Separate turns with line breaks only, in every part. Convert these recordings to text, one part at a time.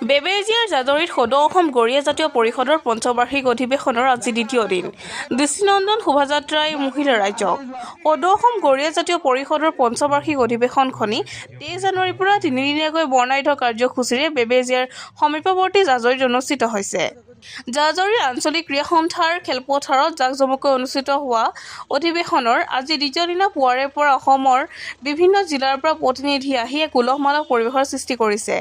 বেবেজিয়াৰ জাজৰিত সদৌ অসম গৰিয়া জাতীয় পৰিষদৰ পঞ্চবাৰ্ষিক অধিৱেশনৰ আজি দ্বিতীয় দিন। দৃষ্টিনন্দন শোভাযাত্ৰাই মুহিলে ৰাইজক। সদৌ অসম গৰিয়া জাতীয় পৰিষদৰ পঞ্চবাৰ্ষিক অধিৱেশনখনি 23 জানুৱাৰীৰ পৰা তিনিদিনীয়াকৈ বৰ্ণাঢ্য কাৰ্যসূচীৰে বেবেজিয়াৰ সমীপৱৰ্তী জাজৰিত অনুষ্ঠিত হৈছে। জাজৰিৰ আঞ্চলিক ক্ৰীড়া সন্থাৰ খেলপথাৰত জাকজমককৈ অনুষ্ঠিত হোৱা অধিৱেশনৰ আজি দ্বিতীয় দিনা পুৱাৰে পৰা অসমৰ বিভিন্ন জিলাৰ পৰা প্ৰতিনিধি আহি এক উলহ-মালহ পৰিৱেশৰ সৃষ্টি কৰিছে।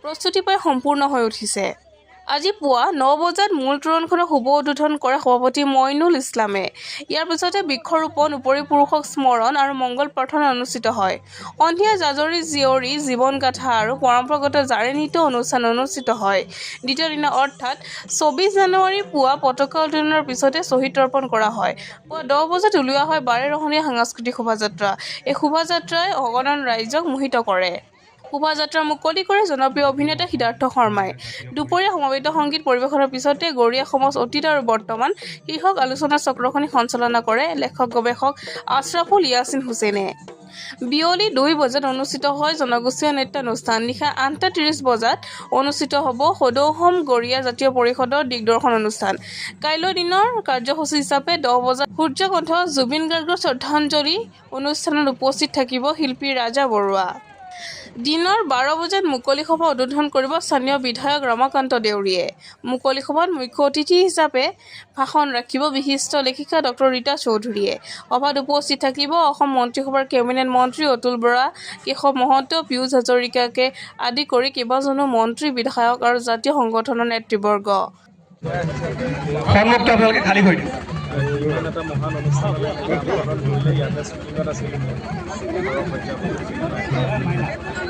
প্ৰস্তুতি প্ৰায় সম্পূৰ্ণ হৈ উঠিছে। আজি পুৱা 9 বজাত মূল তোৰণখনৰ শুভ উদ্বোধন কৰে সভাপতি মইনুল ইছলামে। ইয়াৰ পিছতে বৃক্ষৰোপণ, উপৰি পুৰুষক স্মৰণ আৰু মংগল প্ৰাৰ্থনা অনুষ্ঠিত হয়। সন্ধিয়া জাজৰি জীয়ৰী জীৱনগাথা আৰু পৰম্পৰাগত জাৰে নৃত্য অনুষ্ঠান অনুষ্ঠিত হয়। দ্বিতীয় দিনা অৰ্থাৎ 24 জানুৱাৰী পুৱা পতাকা উত্তোলনৰ পিছতে শ্বহীদ তৰ্পণ কৰা হয়। পুৱা 10 বজাত উলিওৱা হয় বাৰেৰহণীয়া সাংস্কৃতিক শোভাযাত্ৰা। এই শোভাযাত্ৰাই অগণন ৰাইজক মোহিত কৰে। শোভাযাত্ৰা মুকলি কৰে জনপ্ৰিয় অভিনেতা সিদ্ধাৰ্থ শৰ্মাই। দুপৰীয়া সমবেত সংগীত পৰিৱেশনৰ পিছতে গৰিয়া সমাজ অতীত আৰু বৰ্তমান শীৰ্ষক আলোচনা চক্ৰখনি সঞ্চালনা কৰে লেখক গৱেষক আশ্ৰাফুল ইয়াছিন হুছেইনে। বিয়লি 2 বজাত অনুষ্ঠিত হয় জনগোষ্ঠীয় নৃত্যানুষ্ঠান। নিশা 8:30 বজাত অনুষ্ঠিত হ'ব সদৌ অসম গৰিয়া জাতীয় পৰিষদৰ দিগদৰ্শন অনুষ্ঠান। কাইলৈ দিনৰ কাৰ্যসূচী হিচাপে 10 বজাত সূৰ্যকণ্ঠ জুবিন গাৰ্গৰ শ্ৰদ্ধাঞ্জলি অনুষ্ঠানত উপস্থিত থাকিব শিল্পী ৰাজা বৰুৱা। দিনৰ 12 বজাত মুকলি সভা উদ্বোধন কৰিব স্থানীয় বিধায়ক ৰমাকান্ত দেউৰীয়ে। মুকলি সভাত মুখ্য অতিথি হিচাপে ভাষণ ৰাখিব বিশিষ্ট লেখিকা ডক্টৰ ৰীতা চৌধুৰীয়ে। সভাত উপস্থিত থাকিব অসম মন্ত্ৰীসভাৰ কেবিনেট মন্ত্ৰী অতুল বৰা, কেশৱ মহন্ত, পীয়ুষ হাজৰিকাকে আদি কৰি কেইবাজনো মন্ত্ৰী, বিধায়ক আৰু জাতীয় সংগঠনৰ নেতৃবৰ্গ।
এটা মহান অনুষ্ঠানলৈ ইয়াতে শ্বুটিঙত আছিলোঁ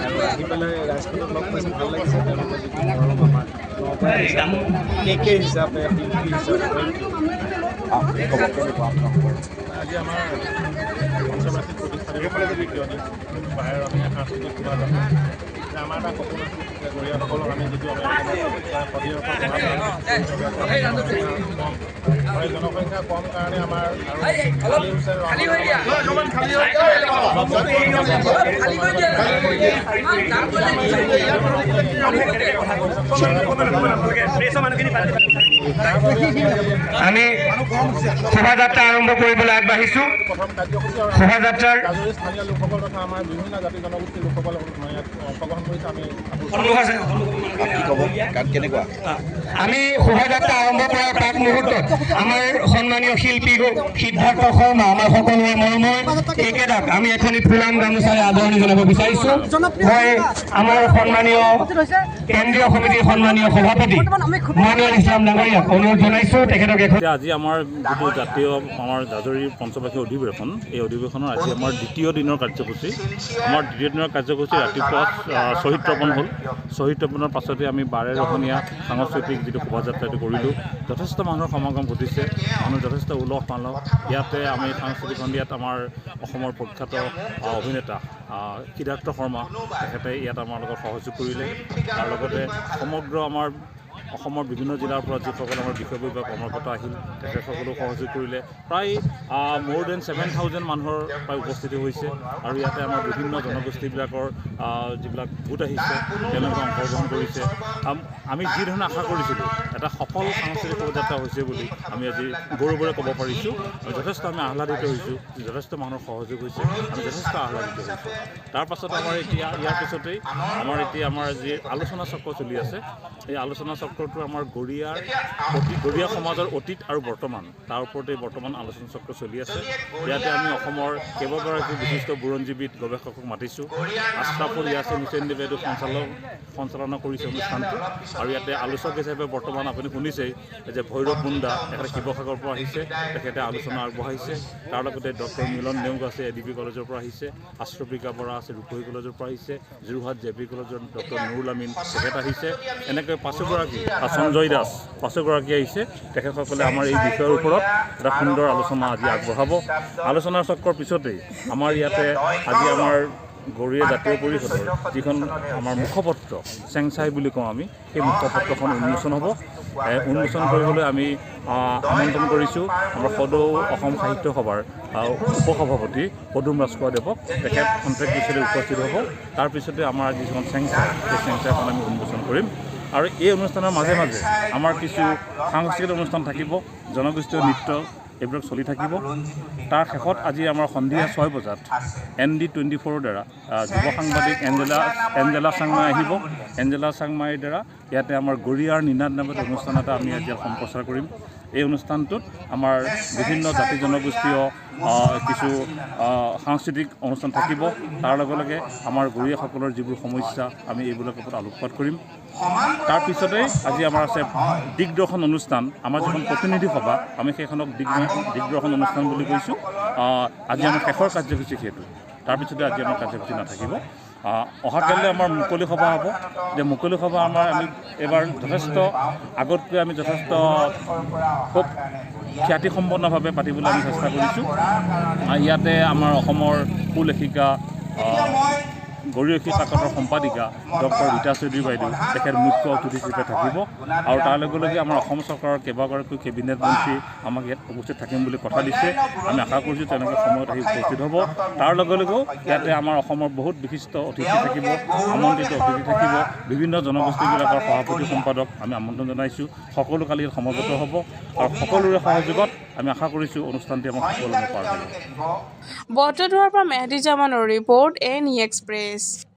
আৰু আহি পেলাই ৰাজকোটত লগ পাইছোঁ, ভাল লাগিছে। তেওঁলোকৰ যিটো মৰম আমাৰ কে হিচাপে, শিল্পী হিচাপে আজি আমাৰ পঞ্চবাৰ্ষিক প্ৰতিষ্ঠানৰ দ্বিতীয় দিন বাহিৰৰ আমি সাংস্কৃতিক শোভাযাত্ৰা। আমাৰ এটা সপোন আছিল যে গৰিয়াসকলক আমি যিটো আমি জনসংখ্যা কম কাৰণে আমাৰ
আমি শোভাযাত্ৰা আৰম্ভ কৰিবলৈ আগবাঢ়িছোঁ।
প্ৰথম কাৰ্যসূচী
শোভাযাত্ৰাৰ
স্থানীয় লোকসকল তথা আমাৰ বিভিন্ন জাতি জনগোষ্ঠীৰ লোকসকল ইয়াত অংশগ্ৰহণ কৰিছে।
আমি শোভাযাত্ৰা আৰম্ভ কৰাৰ প্ৰাক মুহূৰ্তত আমাৰ সন্মানীয় শিল্পী সিদ্ধাৰ্থ শৰ্মা, আমাৰ সকলোৰে মৰমৰ একেদাক আমি এখনি ফুলাম গামোচাৰে আদৰণি জনাব বিচাৰিছোঁ। মই আমাৰ সন্মানীয় কেন্দ্ৰীয় সমিতিৰ সন্মানীয় সভাপতি মইনুল ইছলাম ডাঙৰীয়াক অনুৰোধ জনাইছোঁ তেখেতক এখন।
আজি আমাৰ যিটো জাতীয় আমাৰ জাজৰিৰ পঞ্চবাৰ্ষিক অধিৱেশন, এই অধিৱেশনৰ আজি আমাৰ দ্বিতীয় দিনৰ কাৰ্যসূচী। আমাৰ দ্বিতীয় দিনৰ কাৰ্যসূচী ৰাতিপুৱা শ্বহীদ তৰ্পণ হ'ল। শ্বহীদ তৰ্পণৰ পাছতে আমি বাৰেৰহণীয়া সাংস্কৃতিক যিটো শোভাযাত্ৰাটো কৰিলোঁ। যথেষ্ট মানুহৰ সমাগম ঘটিছে, মানুহ যথেষ্ট উলহ মালহ। ইয়াতে আমি সাংস্কৃতিক সন্ধিয়াত আমাৰ অসমৰ প্ৰখ্যাত অভিনেতা সিদ্ধাৰ্থ শৰ্মা তেখেতে ইয়াত আমাৰ লগত সহযোগ কৰিলে। তাৰ লগতে সমগ্ৰ আমাৰ অসমৰ বিভিন্ন জিলাৰ পৰা যিসকল আমাৰ বিষয়ববী বা কৰ্মকৰ্তা আহিল তেখেতসকলেও সহযোগ কৰিলে। প্ৰায় মোৰ দেন 7,000 মানুহৰ প্ৰায় উপস্থিতি হৈছে আৰু ইয়াতে আমাৰ বিভিন্ন জনগোষ্ঠীবিলাকৰ যিবিলাক গোট আহিছে তেওঁলোকে অংশগ্ৰহণ কৰিছে। আমি যি ধৰণে আশা কৰিছিলোঁ এটা সফল সাংস্কৃতিক শোভাযাত্ৰা হৈছে বুলি আমি আজি গৌৰৱেৰে ক'ব পাৰিছোঁ। যথেষ্ট আমি আহ্লাদিত হৈছোঁ, যথেষ্ট মানুহৰ সহযোগ হৈছে, আমি যথেষ্ট আহ্লাদিত হৈছোঁ। তাৰ পাছত আমাৰ এতিয়া ইয়াৰ পিছতেই আমাৰ যি আলোচনা চক্ৰ চলি আছে, এই আলোচনা চক্ৰটো আমাৰ গৰিয়া সমাজৰ অতীত আৰু বৰ্তমান, তাৰ ওপৰতে বৰ্তমান আলোচনা চক্ৰ চলি আছে। ইয়াতে আমি অসমৰ কেইবাগৰাকী বিশিষ্ট বুৰঞ্জীবিদ গৱেষকক মাতিছোঁ। আশ্ৰাফুল ইয়াছিন হুছেইনে বাইদেউ সঞ্চালনা কৰিছে অনুষ্ঠানটো। আৰু ইয়াতে আলোচক হিচাপে বৰ্তমান আপুনি শুনিছেই যে ভৈৰৱ মুণ্ডা তেখেতে শিৱসাগৰৰ পৰা আহিছে, তেখেতে আলোচনা আগবঢ়াইছে। তাৰ লগতে ডক্টৰ মিলন নেওগ আছে, ADB কলেজৰ পৰা আহিছে, আশ্ৰফিকা বৰা আছে, ৰূপহী কলেজৰ পৰা আহিছে, যোৰহাট JP কলেজৰ ডক্টৰ নুৰুল আমিন তেখেত আহিছে। এনেকৈ 5গৰাকী, সঞ্জয় দাস 5গৰাকী আহিছে। তেখেতসকলে আমাৰ এই বিষয়ৰ ওপৰত এটা সুন্দৰ আলোচনা আজি আগবঢ়াব। আলোচনাৰ চক্ৰৰ পিছতেই আমাৰ ইয়াতে আজি আমাৰ গৰিয়া জাতীয় পৰিষদৰ যিখন আমাৰ মুখপত্ৰ চেংচাই বুলি কওঁ আমি, সেই মুখপত্ৰখন উন্মোচন হ'ব। উন্মোচন কৰিবলৈ আমি আমন্ত্ৰণ কৰিছোঁ আমাৰ সদৌ অসম সাহিত্য সভাৰ উপসভাপতি পদুম ৰাজখোৱাদেৱক। তেখেত খন্তেক পিছতে উপস্থিত হ'ব। তাৰপিছতে আমাৰ যিখন চেংচাই, সেই চেংচাইখন আমি উন্মোচন কৰিম। আৰু এই অনুষ্ঠানৰ মাজে মাজে আমাৰ কিছু সাংস্কৃতিক অনুষ্ঠান থাকিব, জনগোষ্ঠীয় নৃত্য এইবিলাক চলি থাকিব। তাৰ শেষত আজি আমাৰ সন্ধিয়া 6 বজাত ND24ৰ দ্বাৰা যুৱ সাংবাদিক এঞ্জেলা চাংমাই আহিব। এঞ্জেলা চাংমাইৰ দ্বাৰা ইয়াতে আমাৰ গৰিয়াৰ নিনাদ নামত অনুষ্ঠান এটা আমি আজি সম্প্ৰচাৰ কৰিম। এই অনুষ্ঠানটোত আমাৰ বিভিন্ন জাতি জনগোষ্ঠীয় কিছু সাংস্কৃতিক অনুষ্ঠান থাকিব। তাৰ লগে লগে আমাৰ গৰিয়াসকলৰ যিবোৰ সমস্যা আমি এইবিলাকৰ ওপৰত আলোকপাত কৰিম। তাৰ পিছতেই আজি আমাৰ আছে দিগদৰ্শন অনুষ্ঠান। আমাৰ যিখন প্ৰতিনিধি সভা আমি সেইখনক দিগদৰ্শন অনুষ্ঠান বুলি কৈছোঁ। আজি আমাৰ শেষৰ কাৰ্যসূচী সেইটো। তাৰপিছতে আজি আমাৰ কাৰ্যসূচী নাথাকিব। অহাকাইলৈ আমাৰ মুকলি সভা হ'ব। যে মুকলি সভা আমি এইবাৰ যথেষ্ট আগতকৈ আমি যথেষ্ট খুব খ্যাতিসম্পন্নভাৱে পাতিবলৈ আমি চেষ্টা কৰিছোঁ। ইয়াতে আমাৰ অসমৰ সুলেখিকা গৰিয়সী কাকতৰ সম্পাদিকা ডক্টৰ ৰীতা চৌধুৰী বাইদেউ তেখেত মুখ্য অতিথি হিচাপে থাকিব। আৰু তাৰ লগে লগে আমাৰ অসম চৰকাৰৰ কেইবাগৰাকীও কেবিনেট মন্ত্ৰী আমাক ইয়াত উপস্থিত থাকিম বুলি কথা দিছে। আমি আশা কৰিছোঁ তেওঁলোকে সময়ত আহি উপস্থিত হ'ব। তাৰ লগে লগেও ইয়াতে আমাৰ অসমৰ বহুত বিশিষ্ট অতিথি থাকিব, আমন্ত্ৰিত অতিথি থাকিব। বিভিন্ন জনগোষ্ঠীবিলাকৰ সভাপতি সম্পাদক আমি আমন্ত্ৰণ জনাইছোঁ। সকলো কালি ইয়াত সমবেত হ'ব আৰু সকলোৰে সহযোগত আমি আশা কৰিছোঁ অনুষ্ঠানটি আমাক সকলোৰে পাৰ হ'ব।
বটদ্ৰৱাৰ পৰা মেহদী জামানৰ ৰিপৰ্ট NE এক্সপ্ৰেছ।